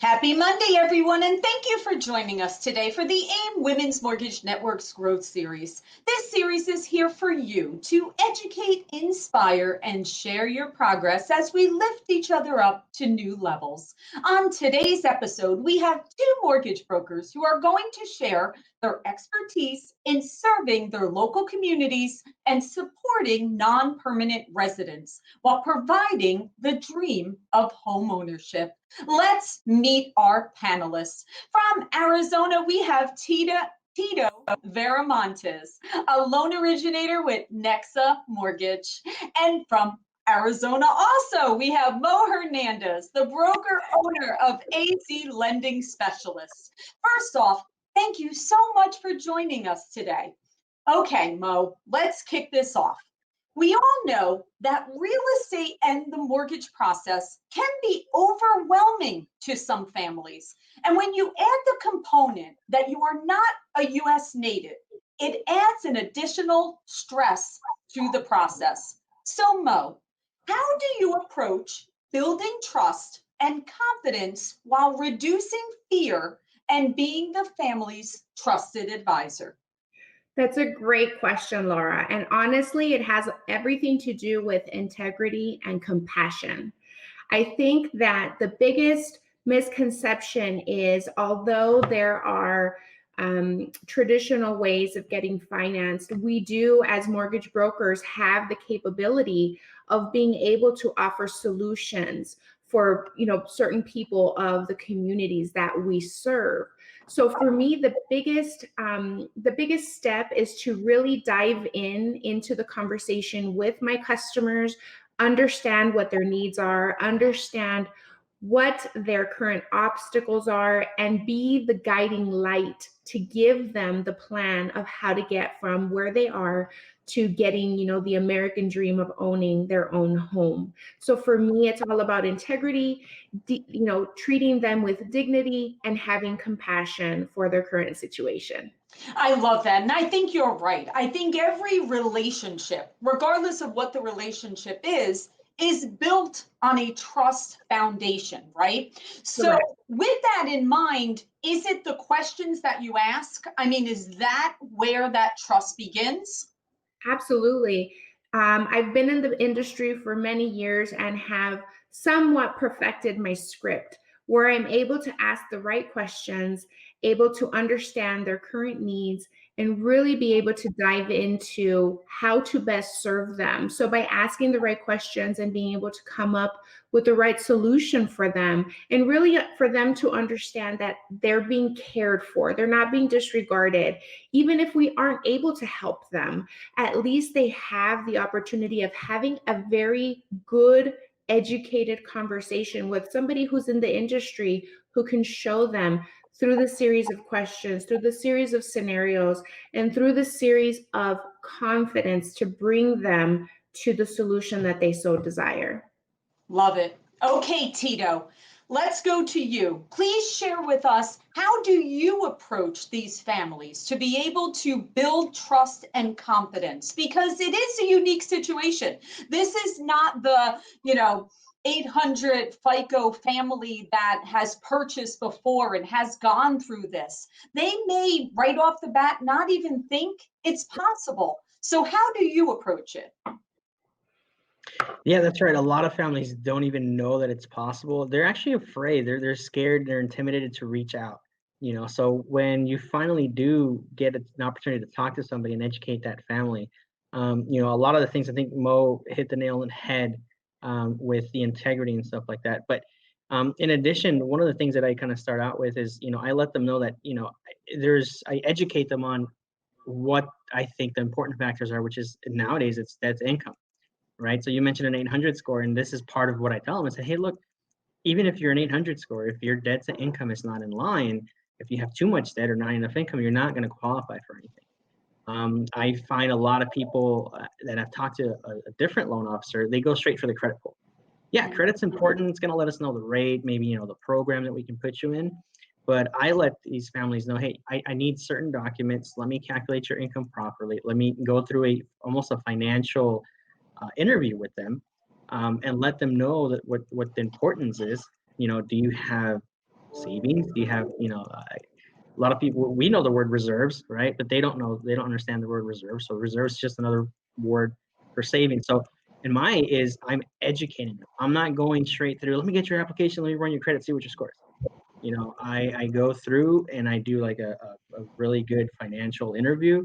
Happy Monday, everyone, and thank you for joining us today for the AIME Women's Mortgage Network's Growth Series. This series is here for you to educate, inspire, and share your progress as we lift each other up to new levels. On today's episode, we have two mortgage brokers who are going to share their expertise in serving their local communities and supporting non-permanent residents while providing the dream of homeownership. Let's meet our panelists. From Arizona, we have Tito Veramontes, a loan originator with Nexa Mortgage. And from Arizona also, we have Mo Hernandez, the broker owner of AZ Lending Specialists. First off, thank you so much for joining us today. Okay, Mo, let's kick this off. We all know that real estate and the mortgage process can be overwhelming to some families. And when you add the component that you are not a US native, it adds an additional stress to the process. So Mo, how do you approach building trust and confidence while reducing fear and being the family's trusted advisor? That's a great question, Laura. And honestly, it has everything to do with integrity and compassion. I think that the biggest misconception is although there are traditional ways of getting financed, we do as mortgage brokers have the capability of being able to offer solutions for certain people of the communities that we serve. So for me, the biggest step is to really dive into the conversation with my customers, understand what their needs are, understand what their current obstacles are, and be the guiding light to give them the plan of how to get from where they are to getting, the American dream of owning their own home. So for me, it's all about integrity, treating them with dignity and having compassion for their current situation. I love that. And I think you're right. I think every relationship, regardless of what the relationship is built on a trust foundation, right? So with that in mind, is it the questions that you ask? I mean, is that where that trust begins? Absolutely. I've been in the industry for many years and have somewhat perfected my script where I'm able to ask the right questions, able to understand their current needs, and really be able to dive into how to best serve them. So by asking the right questions and being able to come up with the right solution for them, and really for them to understand that they're being cared for, they're not being disregarded. Even if we aren't able to help them, at least they have the opportunity of having a very good, educated conversation with somebody who's in the industry who can show them through the series of questions, through the series of scenarios, and through the series of confidence to bring them to the solution that they so desire. Love it. Okay, Tito, let's go to you. Please share with us, how do you approach these families to be able to build trust and confidence? Because it is a unique situation. This is not the, 800 FICO family that has purchased before and has gone through this. They may right off the bat not even think it's possible. So how do you approach it? Yeah, that's right. A lot of families don't even know that it's possible. They're actually afraid. They're scared. They're intimidated to reach out. So when you finally do get an opportunity to talk to somebody and educate that family, a lot of the things, I think Mo hit the nail on the head with the integrity and stuff like that. But in addition, one of the things that I kind of start out with is, I let them know that, I educate them on what I think the important factors are, which is nowadays that's income. Right. So you mentioned an 800 score, and this is part of what I tell them. I say, hey, look, even if you're an 800 score, if your debt to income is not in line, if you have too much debt or not enough income, you're not going to qualify for anything. I find a lot of people that I've talked to a different loan officer, they go straight for the credit pull. Yeah, credit's important. It's going to let us know the rate, maybe, the program that we can put you in. But I let these families know, hey, I need certain documents. Let me calculate your income properly. Let me go through almost a financial interview with them and let them know that what the importance is. Do you have savings? Do you have, a lot of people, we know the word reserves, right? But they don't understand the word reserve. So reserves is just another word for savings. So in my is I'm educating them. I'm not going straight through, let me get your application, let me run your credit, see what your score is. I go through and I do like a really good financial interview.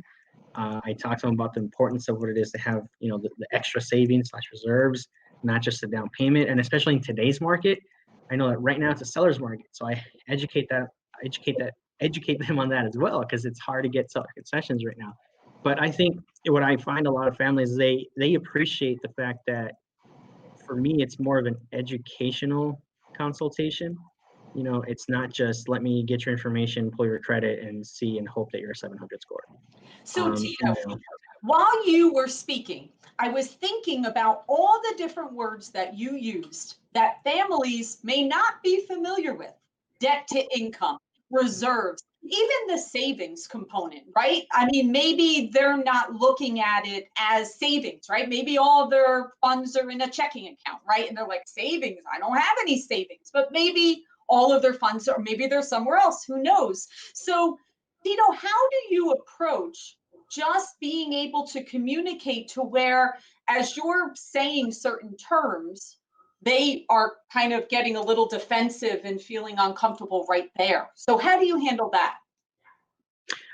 I talk to them about the importance of what it is to have, the extra savings / reserves, not just a down payment. And especially in today's market, I know that right now it's a seller's market. So I educate them on that as well, because it's hard to get seller concessions right now. But I think what I find a lot of families, they appreciate the fact that for me, it's more of an educational consultation. It's not just let me get your information, pull your credit, and see and hope that you're a 700 score. So Tito, while you were speaking, I was thinking about all the different words that you used that families may not be familiar with. Debt to income, reserves, even the savings component, right? I mean, maybe they're not looking at it as savings, right? Maybe all their funds are in a checking account, right? And they're like, savings, I don't have any savings, but maybe all of their funds, or maybe they're somewhere else, who knows? So, Tito, how do you approach just being able to communicate to where, as you're saying certain terms, they are kind of getting a little defensive and feeling uncomfortable right there? So how do you handle that?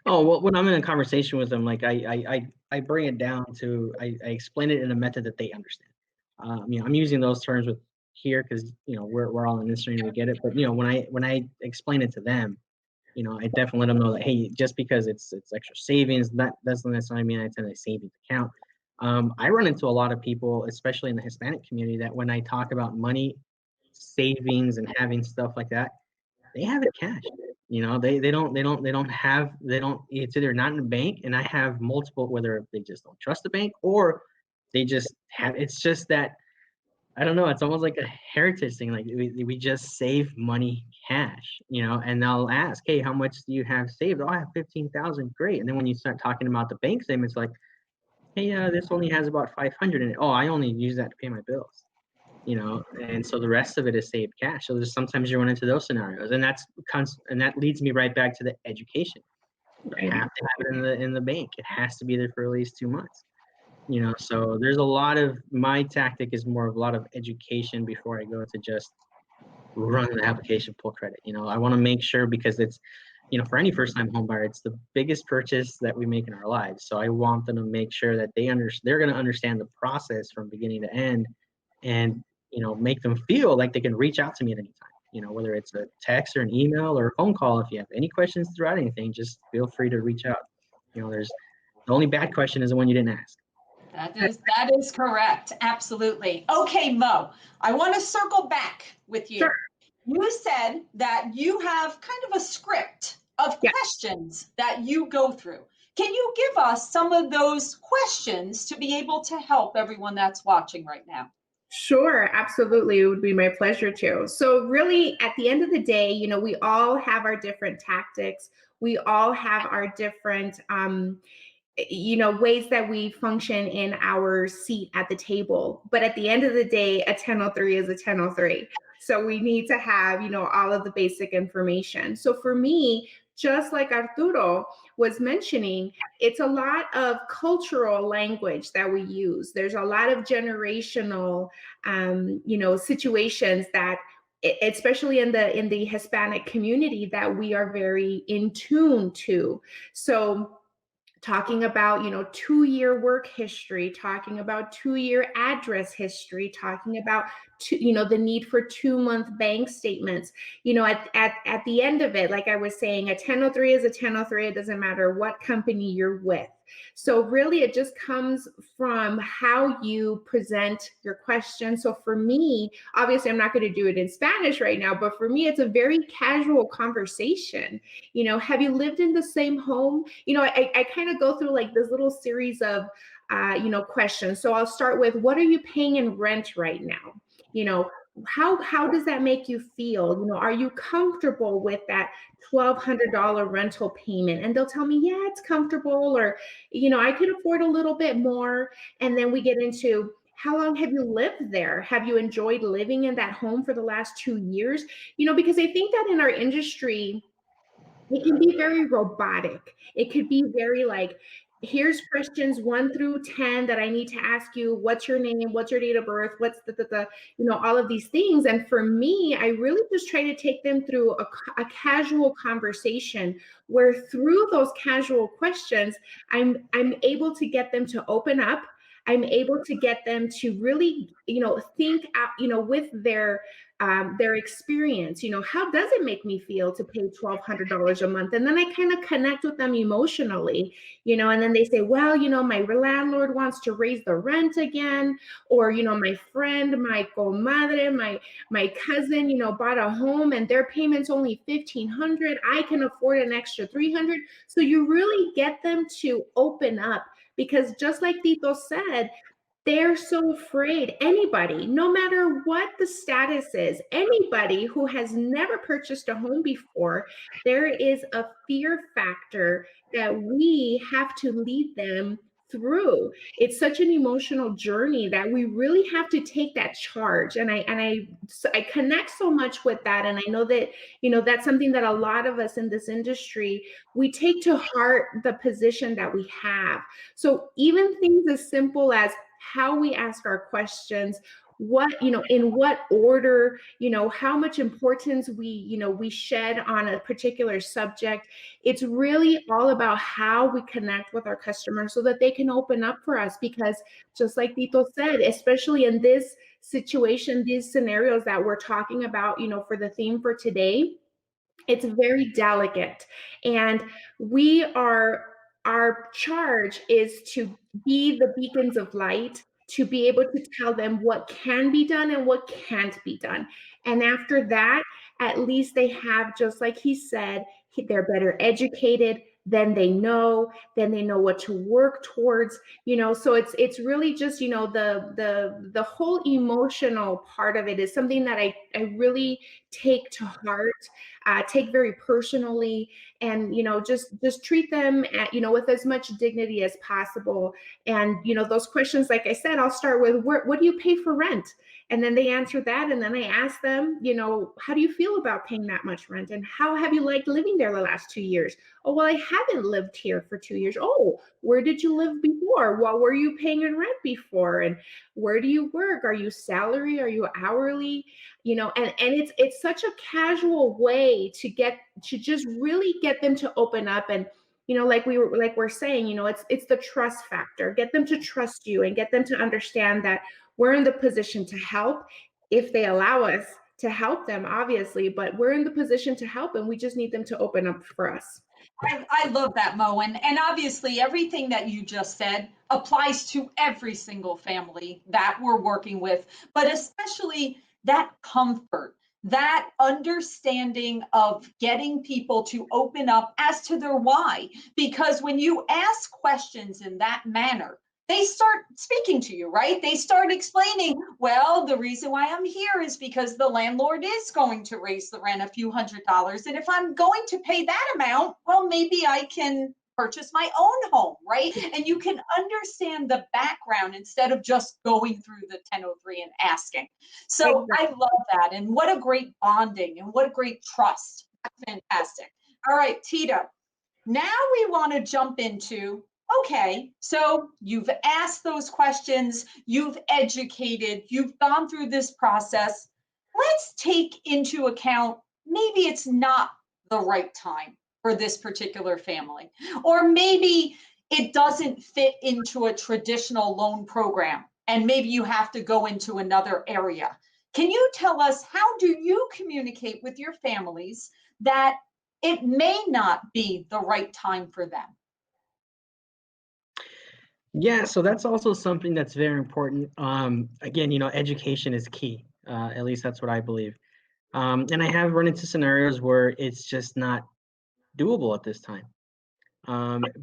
Oh, well, when I'm in a conversation with them, like I bring it down to, I explain it in a method that they understand. I'm using those terms with here because, we're all in this industry and we get it. But, when I explain it to them, I definitely let them know that, hey, just because it's extra savings, that doesn't necessarily mean it's in a savings account. I run into a lot of people, especially in the Hispanic community, that when I talk about money, savings, and having stuff like that, they have it cash. It's either not in a bank, and I have multiple, whether they just don't trust the bank or they just have, it's just that, I don't know, it's almost like a heritage thing. Like we just save money cash, and they'll ask, hey, how much do you have saved? Oh, I have 15,000. Great. And then when you start talking about the bank statements, like, hey, this only has about 500 in it. Oh, I only use that to pay my bills. And so the rest of it is saved cash. So there's sometimes you run into those scenarios, and that leads me right back to the education. You have to have it in the bank. It has to be there for at least 2 months. So there's a lot of, my tactic is more of a lot of education before I go to just run the application, pull credit. I want to make sure, because it's, for any first-time home buyer, it's the biggest purchase that we make in our lives. So I want them to make sure that they're going to understand the process from beginning to end, and make them feel like they can reach out to me at any time. Whether it's a text or an email or a phone call. If you have any questions throughout anything, just feel free to reach out. There's the only bad question is the one you didn't ask. That is correct. Absolutely. Okay, Mo, I want to circle back with you. Sure. You said that you have kind of a script of questions that you go through. Can you give us some of those questions to be able to help everyone that's watching right now? Sure, absolutely. It would be my pleasure to. So really, at the end of the day, we all have our different tactics. We all have our different ways that we function in our seat at the table. But at the end of the day, a 1003 is a 1003. So we need to have, all of the basic information. So for me, just like Arturo was mentioning, it's a lot of cultural language that we use. There's a lot of generational, situations that, especially in the Hispanic community, that we are very in tune to. So talking about 2-year work history, talking about 2-year address history, talking about the need for 2-month bank statements. At the end of it, like I was saying, a 1003 is a 1003. It doesn't matter what company you're with. So really, it just comes from how you present your question. So for me, obviously, I'm not going to do it in Spanish right now, but for me, it's a very casual conversation. Have you lived in the same home? I kind of go through like this little series of, questions. So I'll start with, what are you paying in rent right now? How does that make you feel? Are you comfortable with that $1,200 rental payment? And they'll tell me, yeah, it's comfortable, or, I could afford a little bit more. And then we get into, How long have you lived there? Have you enjoyed living in that home for the last 2 years? Because I think that in our industry, it can be very robotic. It could be very like, here's questions 1 through 10 that I need to ask you. What's your name? What's your date of birth? What's all of these things. And for me, I really just try to take them through a casual conversation where through those casual questions, I'm able to get them to open up. I'm able to get them to really, think out, with their experience. How does it make me feel to pay $1,200 a month? And then I kind of connect with them emotionally, and then they say, well, my landlord wants to raise the rent again, or, my friend, my comadre, my cousin, bought a home and their payment's only $1,500. I can afford an extra $300. So you really get them to open up, because just like Tito said, they're so afraid. Anybody, no matter what the status is, anybody who has never purchased a home before, there is a fear factor that we have to lead them through. It's such an emotional journey that we really have to take that charge. And I connect so much with that. And I know that, that's something that a lot of us in this industry, we take to heart the position that we have. So even things as simple as how we ask our questions, what, in what order, how much importance we shed on a particular subject. It's really all about how we connect with our customers so that they can open up for us. Because just like Tito said, especially in this situation, these scenarios that we're talking about, for the theme for today, it's very delicate. And our charge is to be the beacons of light, to be able to tell them what can be done and what can't be done. And after that, at least they have, just like he said, they're better educated, then they know what to work towards, so it's really just, the whole emotional part of it is something that I really take to heart, take very personally, and just treat them with as much dignity as possible. And those questions, like I said, I'll start with, what do you pay for rent? And then they answer that, and then I ask them, how do you feel about paying that much rent, and how have you liked living there the last 2 years? Oh, well, I haven't lived here for 2 years. Oh, where did you live before? What were you paying in rent before? And where do you work? Are you salary? Are you hourly? And it's such a casual way to just really get them to open up. And like we're saying, it's the trust factor. Get them to trust you and get them to understand that we're in the position to help, if they allow us to help them, obviously, but we're in the position to help, and we just need them to open up for us. I love that, Mo. And obviously, everything that you just said applies to every single family that we're working with, but especially that comfort, that understanding of getting people to open up as to their why. Because when you ask questions in that manner, they start speaking to you, right? They start explaining, well, the reason why I'm here is because the landlord is going to raise the rent a few $100s. And if I'm going to pay that amount, well, maybe I can purchase my own home, right? And you can understand the background instead of just going through the 1003 and asking. So Exactly. I love that. And what a great bonding and what a great trust. That's fantastic. All right, Tito. Now we want to jump into, okay, so you've asked those questions, you've educated, you've gone through this process. Let's take into account maybe it's not the right time for this particular family, or maybe it doesn't fit into a traditional loan program, and maybe you have to go into another area. Can you tell us, how do you communicate with your families that it may not be the right time for them? Yeah, so that's also something that's very important. Again, education is key. At least that's what I believe. And I have run into scenarios where it's just not doable at this time.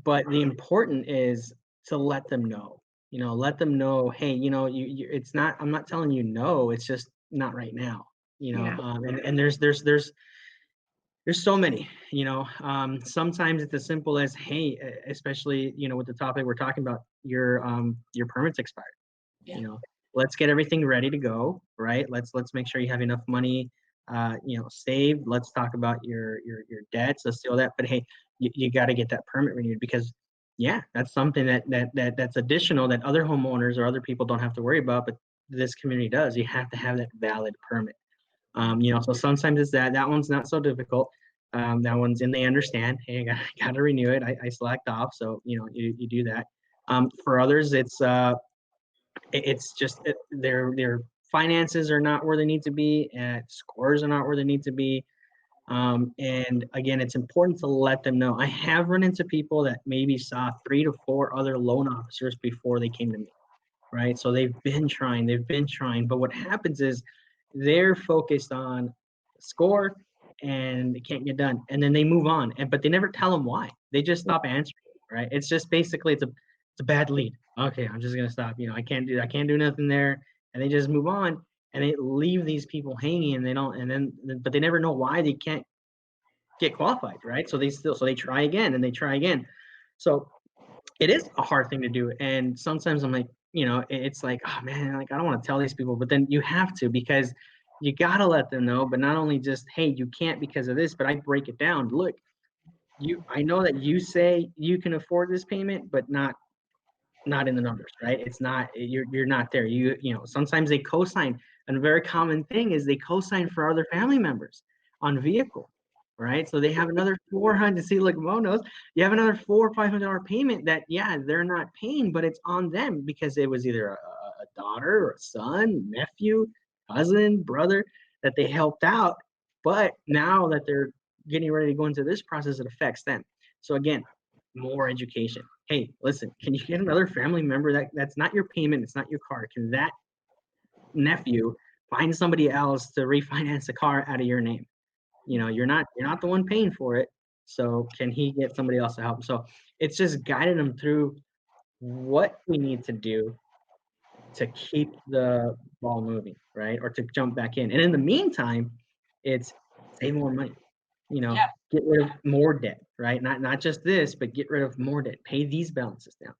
But the important is to let them know. Let them know, hey, it's not. I'm not telling you no. It's just not right now. Yeah. And there's so many. Sometimes it's as simple as, hey, especially with the topic we're talking about, your permit's expired. Yeah. let's get everything ready to go, right? Let's make sure you have enough money, saved. Let's talk about your debts. Let's do all that. But hey, you got to get that permit renewed, because yeah, that's something that's additional that other homeowners or other people don't have to worry about, but this community does. You have to have that valid permit. So sometimes it's that one's not so difficult. That one's in, they understand, hey, I gotta renew it. I slacked off. So, you do that. For others, it's just their finances are not where they need to be, and scores are not where they need to be. And again, it's important to let them know. I have run into people that maybe saw 3 to 4 other loan officers before they came to me, right? So they've been trying, but what happens is they're focused on score and it can't get done. And then they move on, but they never tell them why. They just stop answering, right? It's just basically, it's a bad lead. Okay, I'm just gonna stop. I can't do nothing there. And they just move on, and they leave these people hanging, and they don't, but they never know why they can't get qualified, right? So they try again, and they try again. So it is a hard thing to do. And sometimes I'm like, it's like, oh man, like I don't want to tell these people, but then you have to, because you got to let them know. But not only just, hey, you can't because of this, but I break it down. Look, I know that you say you can afford this payment, but not in the numbers, right? It's not, you're not there. Sometimes they co-sign, and a very common thing is they co-sign for other family members on vehicle, right? So they have another 400, see, look, Mo knows, you have another $400 or $500 payment that, yeah, they're not paying, but it's on them because it was either a daughter or a son, nephew, cousin, brother that they helped out. But now that they're getting ready to go into this process, it affects them. So again, more education. Hey, listen, can you get another family member that's not your payment, it's not your car? Can that nephew find somebody else to refinance the car out of your name? You're not the one paying for it. So can he get somebody else to help? So it's just guiding them through what we need to do to keep the ball moving, right? Or to jump back in. And in the meantime, it's save more money. Yeah. Get rid of more debt, right? Not just this, but get rid of more debt. Pay these balances down.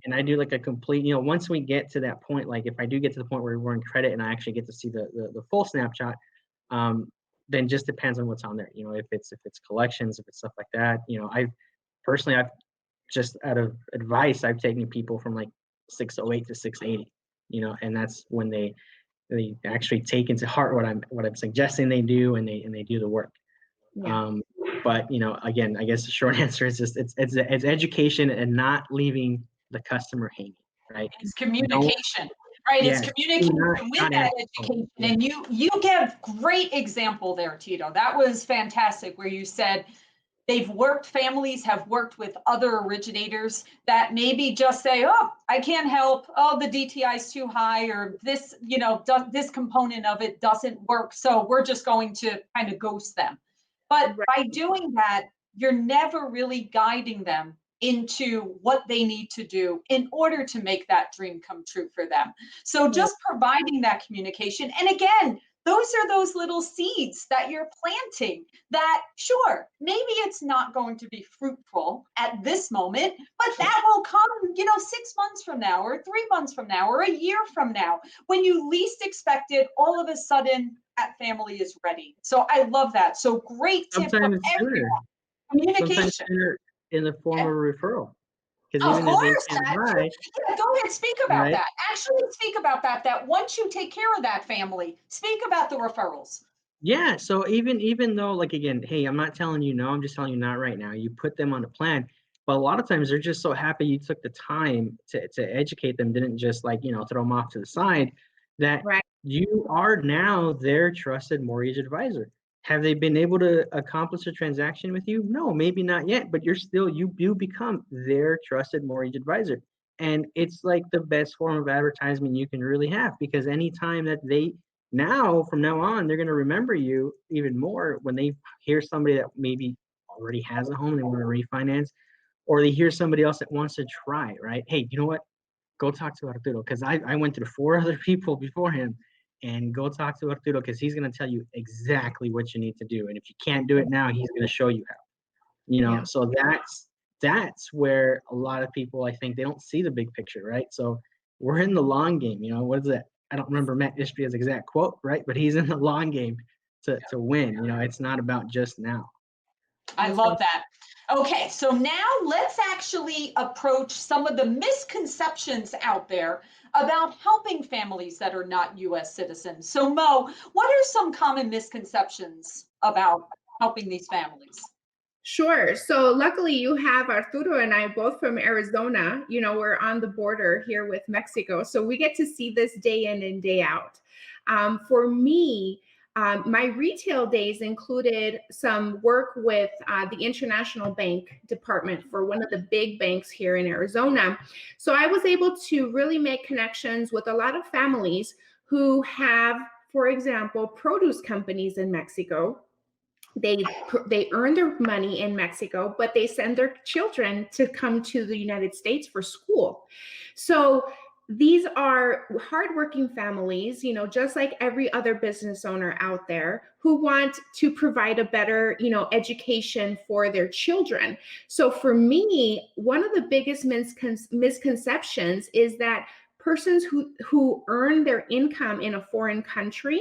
And I do like a complete, once we get to that point, like if I do get to the point where we're in credit and I actually get to see the full snapshot, then just depends on what's on there. If it's collections, if it's stuff like that. I've just out of advice, I've taken people from like 608 to 680. And that's when they actually take into heart what I'm suggesting they do, and they do the work. Yeah. But again, I guess the short answer is just it's education and not leaving the customer hanging, right? It's communication, right? Yeah, It's communication with that education. Yeah. And you give great example there, Tito. That was fantastic, where you said families have worked with other originators that maybe just say, oh, I can't help. Oh, the DTI is too high, or this, this component of it doesn't work. So we're just going to kind of ghost them. But by doing that, you're never really guiding them into what they need to do in order to make that dream come true for them. So just providing that communication. And again, those are those little seeds that you're planting that, sure, maybe it's not going to be fruitful at this moment, but that will come, 6 months from now, or 3 months from now, or a year from now, when you least expect it. All of a sudden, that family is ready. So I love that. So great tip for everyone. Communication. Sometimes sooner in the form of a referral. Of even course. if they can't buy, Go ahead, speak about right? that. Actually, speak about that once you take care of that family, speak about the referrals. Yeah. So even though, like, again, hey, I'm not telling you no, I'm just telling you not right now. You put them on a plan. But a lot of times they're just so happy you took the time to educate them, didn't just like, throw them off to the side, that you are now their trusted mortgage advisor. Have they been able to accomplish a transaction with you? No, maybe not yet, but you become their trusted mortgage advisor. And it's like the best form of advertisement you can really have, because anytime that from now on, they're going to remember you even more when they hear somebody that maybe already has a home, they want to refinance, or they hear somebody else that wants to try, right? Hey, you know what? Go talk to Arturo, because I went through 4 other people before him, and go talk to Arturo, because he's going to tell you exactly what you need to do. And if you can't do it now, he's going to show you how, So that's where a lot of people, I think, they don't see the big picture, right? So we're in the long game. What is that? I don't remember Matt Istria's exact quote, right? But he's in the long game to win. It's not about just now. I love that. Okay, so now let's actually approach some of the misconceptions out there about helping families that are not U.S. citizens. So Mo, what are some common misconceptions about helping these families? Sure. So luckily you have Arturo and I both from Arizona. We're on the border here with Mexico. So we get to see this day in and day out. For me, my retail days included some work with the International Bank Department for one of the big banks here in Arizona. So I was able to really make connections with a lot of families who have, for example, produce companies in Mexico. They earn their money in Mexico, but they send their children to come to the United States for school. So these are hardworking families, just like every other business owner out there, who want to provide a better, education for their children. So for me, one of the biggest misconceptions is that persons who earn their income in a foreign country,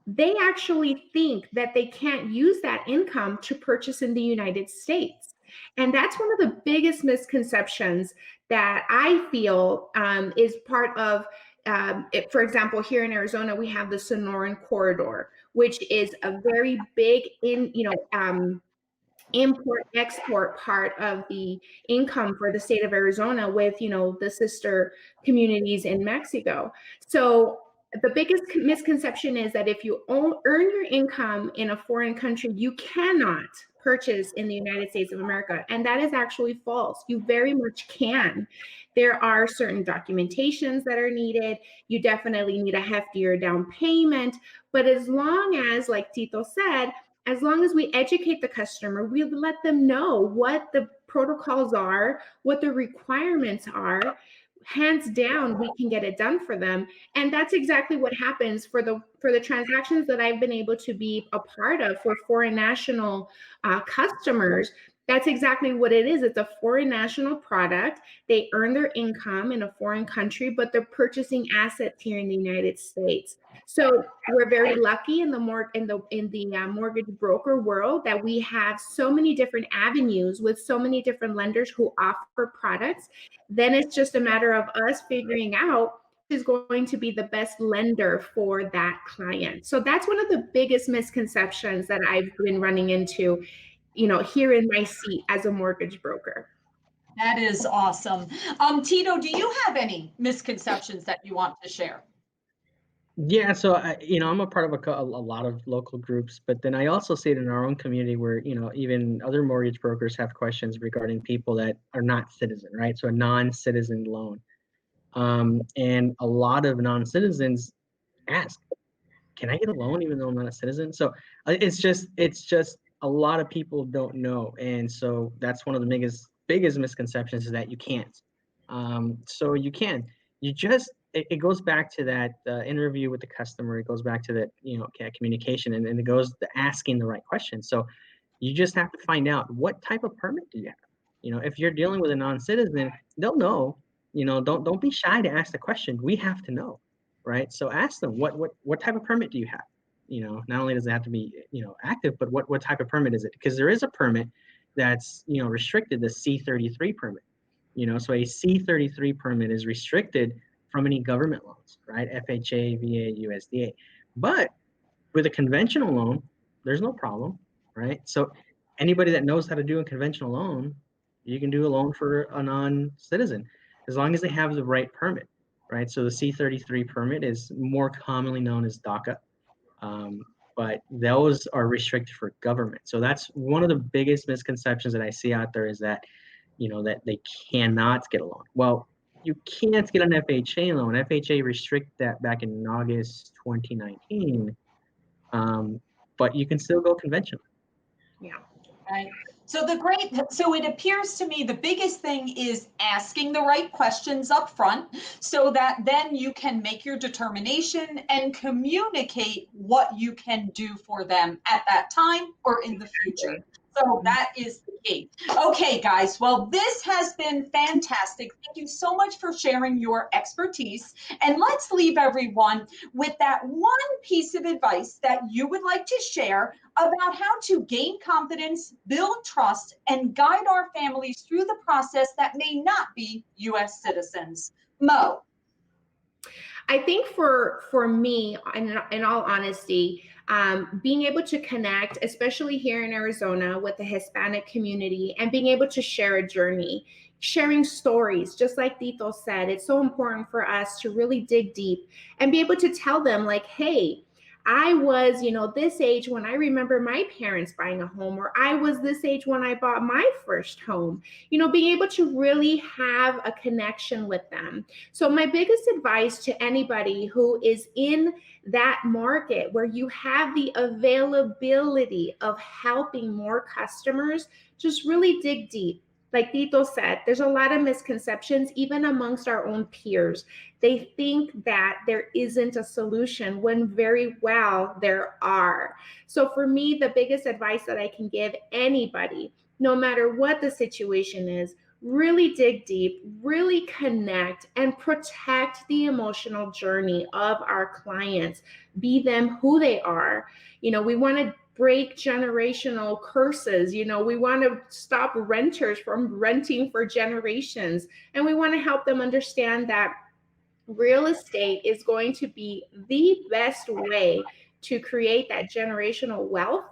they actually think that they can't use that income to purchase in the United States. And that's one of the biggest misconceptions that I feel is part of, for example, here in Arizona, we have the Sonoran Corridor, which is a very big import export part of the income for the state of Arizona with, the sister communities in Mexico. So the biggest misconception is that if you earn your income in a foreign country, you cannot purchase in the United States of America. And that is actually false. You very much can. There are certain documentations that are needed. You definitely need a heftier down payment. But as long as, like Tito said, as long as we educate the customer, we let them know what the protocols are, what the requirements are, hands down, we can get it done for them. And that's exactly what happens for the transactions that I've been able to be a part of for foreign national customers. That's exactly what it is. It's a foreign national product. They earn their income in a foreign country, but they're purchasing assets here in the United States. So we're very lucky in the mortgage broker world that we have so many different avenues with so many different lenders who offer products. Then it's just a matter of us figuring out who is going to be the best lender for that client. So that's one of the biggest misconceptions that I've been running into, here in my seat as a mortgage broker. That is awesome. Tito, do you have any misconceptions that you want to share? Yeah, so I'm a part of a lot of local groups, but then I also see it in our own community where even other mortgage brokers have questions regarding people that are not citizen, right? So a non-citizen loan, and a lot of non-citizens ask, "Can I get a loan even though I'm not a citizen?" So it's just a lot of people don't know, and so that's one of the biggest misconceptions is that you can't. So you can. You just it goes back to that interview with the customer. It goes back to that communication, and it goes to asking the right questions. So you just have to find out what type of permit do you have. If you're dealing with a non-citizen, they'll know. Don't be shy to ask the question. We have to know, right? So ask them what type of permit do you have. Not only does it have to be active, but what type of permit is it? Because there is a permit that's restricted, the C33 permit. So a C33 permit is restricted from any government loans, right? FHA, VA, USDA. But with a conventional loan, there's no problem, right? So anybody that knows how to do a conventional loan, you can do a loan for a non-citizen as long as they have the right permit, right? So the C33 permit is more commonly known as DACA, but those are restricted for government. So that's one of the biggest misconceptions that I see out there is that, that they cannot get a loan. Well, you can't get an FHA loan. FHA restricted that back in August 2019, but you can still go conventional. Yeah. Right. So it appears to me the biggest thing is asking the right questions up front so that then you can make your determination and communicate what you can do for them at that time or in the future. So that is the key. Okay, guys. Well, this has been fantastic. Thank you so much for sharing your expertise. And let's leave everyone with that one piece of advice that you would like to share about how to gain confidence, build trust, and guide our families through the process that may not be U.S. citizens. Mo. I think for me, in all honesty, being able to connect, especially here in Arizona with the Hispanic community, and being able to share a journey, sharing stories, just like Tito said, it's so important for us to really dig deep and be able to tell them like, hey, I was, this age when I remember my parents buying a home, or I was this age when I bought my first home, being able to really have a connection with them. So my biggest advice to anybody who is in that market where you have the availability of helping more customers, just really dig deep. Like Tito said, there's a lot of misconceptions, even amongst our own peers. They think that there isn't a solution when very well there are. So for me, the biggest advice that I can give anybody, no matter what the situation is, really dig deep, really connect, and protect the emotional journey of our clients. Be them who they are. We want to break generational curses. We want to stop renters from renting for generations. And we want to help them understand that real estate is going to be the best way to create that generational wealth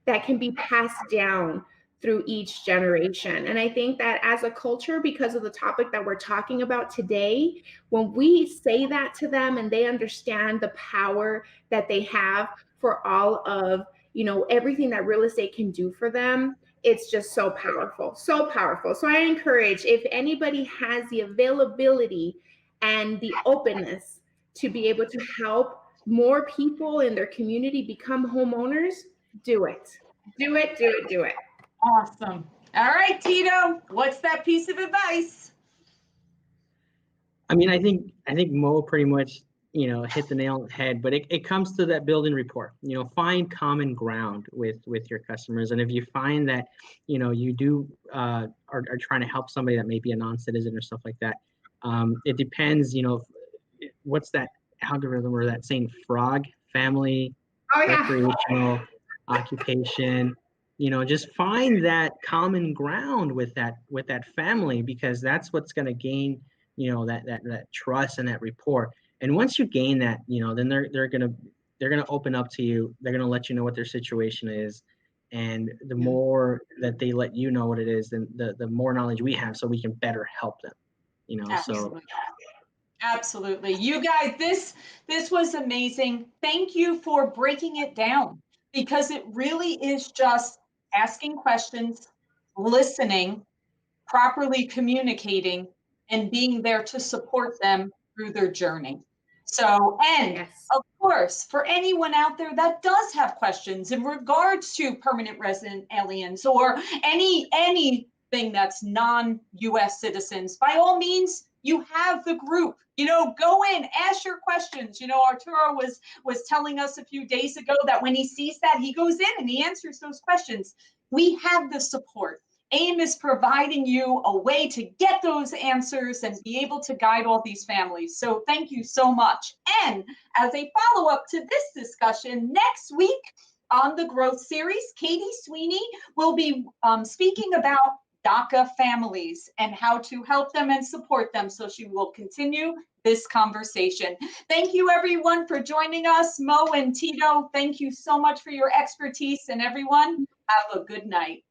that can be passed down through each generation. And I think that as a culture, because of the topic that we're talking about today, when we say that to them and they understand the power that they have for all of, everything that real estate can do for them, it's just so powerful, so powerful. So I encourage, if anybody has the availability and the openness to be able to help more people in their community become homeowners, do it. Do it, do it, do it. Awesome. All right, Tito, what's that piece of advice? I mean, I think Mo pretty much, hit the nail on the head, but it comes to that building rapport. Find common ground with your customers. And if you find that, you do are trying to help somebody that may be a non-citizen or stuff like that, it depends, what's that algorithm or that saying, frog, family, recreational, occupation. Just find that common ground with that family, because that's what's going to gain, that trust and that rapport. And once you gain that, then they're gonna open up to you. They're gonna let you know what their situation is, and the more that they let you know what it is, then the more knowledge we have, so we can better help them. Absolutely. Absolutely. You guys, this was amazing. Thank you for breaking it down, because it really is just asking questions, listening, properly communicating, and being there to support them through their journey. So, and Yes. of course, for anyone out there that does have questions in regards to permanent resident aliens or anything that's non-US citizens, by all means, you have the group. Go in, ask your questions. Arturo was telling us a few days ago that when he sees that, he goes in and he answers those questions. We have the support. AIME is providing you a way to get those answers and be able to guide all these families. So thank you so much. And as a follow-up to this discussion, next week on the Growth Series, Katie Sweeney will be speaking about DACA families and how to help them and support them. So she will continue this conversation. Thank you, everyone, for joining us. Mo and Tito, thank you so much for your expertise. And everyone, have a good night.